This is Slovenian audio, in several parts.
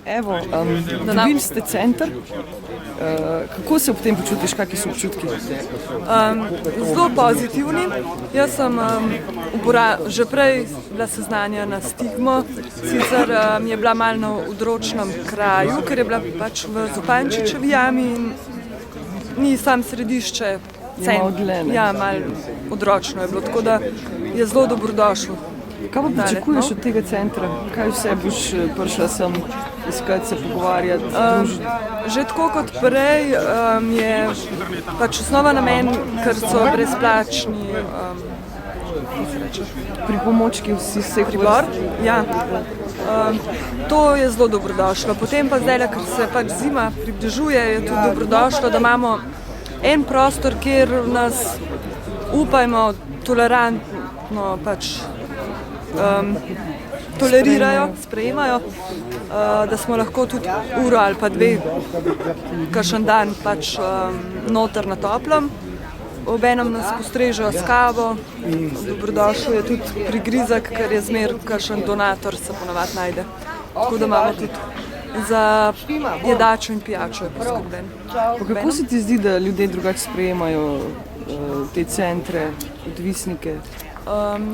Evo, dobili ste center. Kako se ob tem počutiš, kakšni so občutki? Zelo pozitivni. Jaz sem že prej bila seznanjena s stigmo, sicer je bila malo na odročnem kraju, ker je bila pač v Zupančičevi jami in ni sam središče centra. Ja, malo odročno je bilo, tako da je zelo dobrodošel. Kaj pa pričakuješ od tega centra? Kaj vse boš prišla sem iskati, se pogovarjati, družiti? Že tako kot prej je pač osnova namen, ker so brezplačni pripomočki vseh pribor. Ja. To je zelo dobrodošlo. Potem pa zdaj, ker se pač zima približuje, je tudi dobrodošlo, da imamo en prostor, kjer nas upajmo tolerantno pač tolerirajo, sprejemajo, da smo lahko tudi uro ali pa dve, kakšen dan pač noter na toplem. Obenem nas postrežejo s kavo, dobrodošel je tudi prigrizek, ker je zmer kakšen donator se ponavadi najde. Tako da imamo tudi za jedačo in pijačo poskrben. Kako se ti zdi, da ljudje drugače sprejemajo te centre, odvisnike?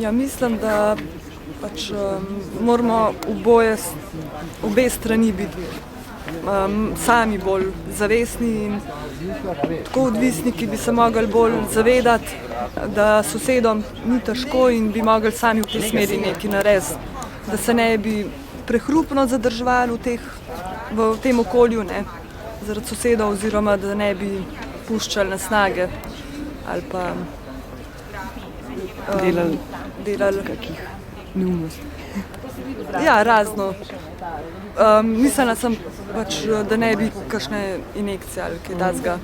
Ja, mislim, da pač moramo obe strani biti sami bolj zavestni in tako odvisniki bi se mogli bolj zavedati, da sosedom ni težko in bi mogli sami v tej smeri nekaj narediti, da se ne bi prehrupno zadrževali v tem okolju, ne, zaradi sosedov oziroma da ne bi puščali na snage ali pa delali kakih neumnosti. Ja, razno. Mislila sem pač, da ne bi kakšne injekcije ali kaj takega,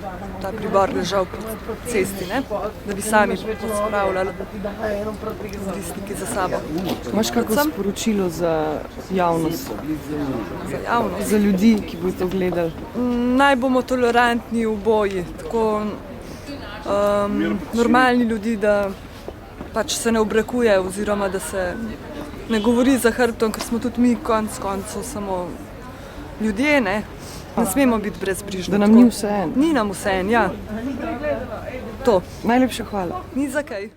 ta pribor ležal po cesti, ne? Da bi sami pospravljali odvisniki za sabo. Imaš kako sporočilo za javnost? Za javnost? Za ljudi, ki bodo to gledali? Naj bomo tolerantni v boji, tako normalni ljudi, da pač se ne obrekuje oziroma da se ne govori za hrbtom, ker smo tudi mi konec koncev samo ljudje, ne? Ne smemo biti brezbrižni. Da nam ni vseeno. Ni nam vseeno, ja. To. Najlepša hvala. Ni za kaj.